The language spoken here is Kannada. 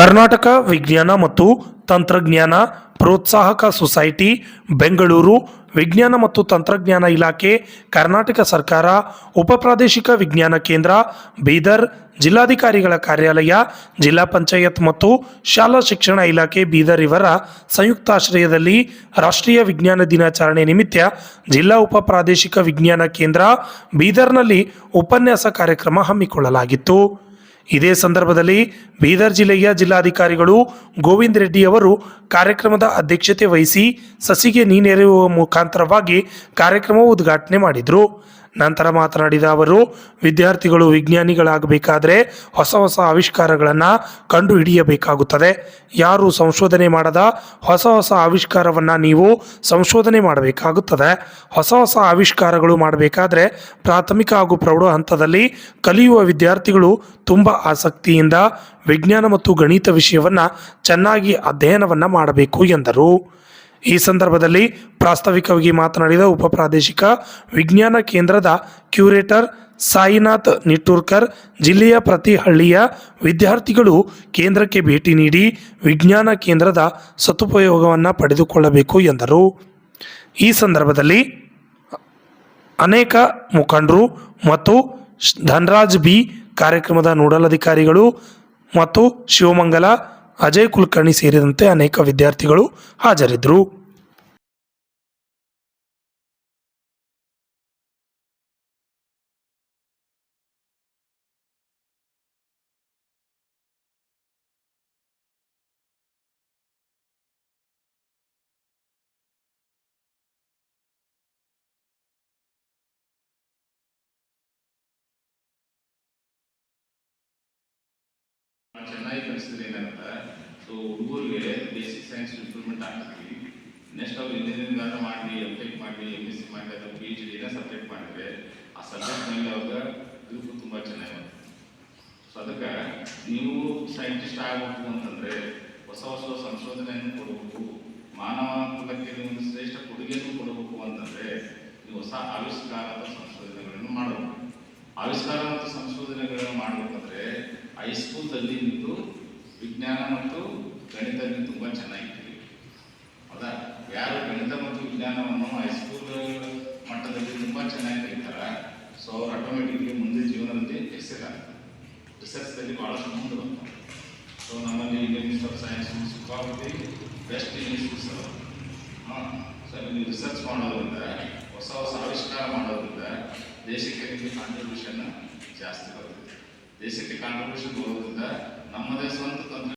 ಕರ್ನಾಟಕ ವಿಜ್ಞಾನ ಮತ್ತು ತಂತ್ರಜ್ಞಾನ ಪ್ರೋತ್ಸಾಹಕ ಸೊಸೈಟಿ ಬೆಂಗಳೂರು, ವಿಜ್ಞಾನ ಮತ್ತು ತಂತ್ರಜ್ಞಾನ ಇಲಾಖೆ, ಕರ್ನಾಟಕ ಸರ್ಕಾರ, ಉಪಪ್ರಾದೇಶಿಕ ವಿಜ್ಞಾನ ಕೇಂದ್ರ ಬೀದರ್, ಜಿಲ್ಲಾಧಿಕಾರಿಗಳ ಕಾರ್ಯಾಲಯ, ಜಿಲ್ಲಾ ಪಂಚಾಯತ್ ಮತ್ತು ಶಾಲಾ ಶಿಕ್ಷಣ ಇಲಾಖೆ ಬೀದರ್ ಇವರ ಸಂಯುಕ್ತಾಶ್ರಯದಲ್ಲಿ ರಾಷ್ಟ್ರೀಯ ವಿಜ್ಞಾನ ದಿನಾಚರಣೆ ನಿಮಿತ್ತ ಜಿಲ್ಲಾ ಉಪಪ್ರಾದೇಶಿಕ ವಿಜ್ಞಾನ ಕೇಂದ್ರ ಬೀದರ್ನಲ್ಲಿ ಉಪನ್ಯಾಸ ಕಾರ್ಯಕ್ರಮ ಹಮ್ಮಿಕೊಳ್ಳಲಾಗಿತ್ತು. ಇದೇ ಸಂದರ್ಭದಲ್ಲಿ ಬೀದರ್ ಜಿಲ್ಲೆಯ ಜಿಲ್ಲಾಧಿಕಾರಿಗಳು ಗೋವಿಂದ ರೆಡ್ಡಿ ಅವರು ಕಾರ್ಯಕ್ರಮದ ಅಧ್ಯಕ್ಷತೆ ವಹಿಸಿ ಸಸಿಗೆ ನೀರೆರೆಯುವ ಮುಖಾಂತರವಾಗಿ ಕಾರ್ಯಕ್ರಮ ಉದ್ಘಾಟನೆ ಮಾಡಿದರು. ನಂತರ ಮಾತನಾಡಿದ ಅವರು, ವಿದ್ಯಾರ್ಥಿಗಳು ವಿಜ್ಞಾನಿಗಳಾಗಬೇಕಾದ್ರೆ ಹೊಸ ಹೊಸ ಆವಿಷ್ಕಾರಗಳನ್ನು ಕಂಡುಹಿಡಿಯಬೇಕಾಗುತ್ತದೆ. ಯಾರು ಸಂಶೋಧನೆ ಮಾಡದ ಹೊಸ ಹೊಸ ಆವಿಷ್ಕಾರವನ್ನು ನೀವು ಸಂಶೋಧನೆ ಮಾಡಬೇಕಾಗುತ್ತದೆ. ಹೊಸ ಹೊಸ ಆವಿಷ್ಕಾರಗಳು ಮಾಡಬೇಕಾದ್ರೆ ಪ್ರಾಥಮಿಕ ಹಾಗೂ ಪ್ರೌಢ ಹಂತದಲ್ಲಿ ಕಲಿಯುವ ವಿದ್ಯಾರ್ಥಿಗಳು ತುಂಬ ಆಸಕ್ತಿಯಿಂದ ವಿಜ್ಞಾನ ಮತ್ತು ಗಣಿತ ವಿಷಯವನ್ನು ಚೆನ್ನಾಗಿ ಅಧ್ಯಯನವನ್ನು ಮಾಡಬೇಕು ಎಂದರು. ಈ ಸಂದರ್ಭದಲ್ಲಿ ಪ್ರಾಸ್ತಾವಿಕವಾಗಿ ಮಾತನಾಡಿದ ಉಪಪ್ರಾದೇಶಿಕ ವಿಜ್ಞಾನ ಕೇಂದ್ರದ ಕ್ಯೂರೇಟರ್ ಸಾಯಿನಾಥ್ ನಿಟ್ಟೂರ್ಕರ್, ಜಿಲ್ಲೆಯ ಪ್ರತಿ ಹಳ್ಳಿಯ ವಿದ್ಯಾರ್ಥಿಗಳು ಕೇಂದ್ರಕ್ಕೆ ಭೇಟಿ ನೀಡಿ ವಿಜ್ಞಾನ ಕೇಂದ್ರದ ಸದುಪಯೋಗವನ್ನು ಪಡೆದುಕೊಳ್ಳಬೇಕು ಎಂದರು. ಈ ಸಂದರ್ಭದಲ್ಲಿ ಅನೇಕ ಮುಖಂಡರು ಮತ್ತು ಧನರಾಜ್ ಬಿ, ಕಾರ್ಯಕ್ರಮದ ನೋಡಲ್ ಅಧಿಕಾರಿಗಳು ಮತ್ತು ಶಿವಮಂಗಲ, ಅಜಯ್ ಕುಲಕರ್ಣಿ ಸೇರಿದಂತೆ ಅನೇಕ ವಿದ್ಯಾರ್ಥಿಗಳು ಹಾಜರಿದ್ದರು. ಚೆನ್ನಾಗಿ ಕಲಿಸಿದ್ರೆ ಏನಾಗುತ್ತೆ, ಸೊ ಹುಡುಗರಿಗೆ ಬೇಸಿಕ್ ಸೈನ್ಸ್ ಇಂಪ್ರೂವ್ಮೆಂಟ್ ಆಗ್ತದೆ. ನೆಕ್ಸ್ಟ್ ಅವ್ರು ಇಂಜಿನಿಯರಿಂಗ್ ಆಟ ಮಾಡಿ, ಎಂ.ಟೆಕ್ ಮಾಡಿ, ಎಂ.ಎಸ್.ಸಿ ಮಾಡಿ, ಅಥವಾ PhD ಏನೋ ಸಬ್ಜೆಕ್ಟ್ ಮಾಡಿದ್ರೆ ಆ ಸಬ್ಜೆಕ್ಟ್ ಮೇಲೆ ಅವಾಗ ಗ್ರೂಪ್ ತುಂಬ ಚೆನ್ನಾಗಿ ಬರುತ್ತೆ. ಸೊ ಅದಕ್ಕೆ ನೀವು ಸೈಂಟಿಸ್ಟ್ ಆಗಬೇಕು ಅಂತಂದರೆ ಹೊಸ ಹೊಸ ಸಂಶೋಧನೆಯನ್ನು ಕೊಡಬೇಕು, ಮಾನವ ಕುಲಕ್ಕೆ ಒಂದು ಶ್ರೇಷ್ಠ ಕೊಡುಗೆಯನ್ನು ಕೊಡಬೇಕು ಅಂತಂದರೆ ನೀವು ಹೊಸ ಆವಿಷ್ಕಾರ ಅಥವಾ ಸಂಶೋಧನೆಗಳನ್ನು ಮಾಡಬೇಕು. ಆವಿಷ್ಕಾರ ಮತ್ತು ಸಂಶೋಧನೆಗಳನ್ನು ಮಾಡಬೇಕಂದ್ರೆ ಹೈಸ್ಕೂಲ್ದಲ್ಲಿ ನಿಂತು ವಿಜ್ಞಾನ ಮತ್ತು ಗಣಿತದಲ್ಲಿ ತುಂಬ ಚೆನ್ನಾಗಿರ್ತೀವಿ. ಹೌದಾ? ಯಾರು ಗಣಿತ ಮತ್ತು ವಿಜ್ಞಾನವನ್ನು ಹೈಸ್ಕೂಲ್ ಮಟ್ಟದಲ್ಲಿ ತುಂಬ ಚೆನ್ನಾಗಿ ಕಲಿತಾರೆ, ಸೊ ಅವ್ರು ಆಟೋಮೆಟಿಕ್ಲಿ ಮುಂದೆ ಜೀವನದಲ್ಲಿ ಎಕ್ಸೆಲ್ ಆಗ್ತಾರೆ. ರಿಸರ್ಚ್ದಲ್ಲಿ ಭಾಳಷ್ಟು ಮುಂದೆ ಬರ್ತಾರೆ. ಸೊ ನಮ್ಮಲ್ಲಿ ಇಂಡಿಯನ್ ಇನ್ಸ್ಟಿಟ್ಯೂಟ್ ಆಫ್ ಸೈನ್ಸ್ ಸಿಕ್ಕಾಪಟ್ಟಿ ಬೆಸ್ಟ್ ಇನ್ಸ್ಟಿಟ್ಯೂಟ್ಸ್ ಅವ. ಸೊ ನೀವು ರಿಸರ್ಚ್ ಮಾಡೋದ್ರಿಂದ, ಹೊಸ ಹೊಸ ಆವಿಷ್ಕಾರ ಮಾಡೋದ್ರಿಂದ ದೇಶಕ್ಕೆ ನಿಮಗೆ ಕಾಂಟ್ರಿಬ್ಯೂಷನ್ ಜಾಸ್ತಿ ಬರುತ್ತೆ. ದೇಶಕ್ಕೆ ಕಾಂಟ್ರಿಬ್ಯೂಷನ್ ಬರೋದ್ರಿಂದ ನಮ್ಮದೇ ಸ್ವಂತ ತಂತ್ರ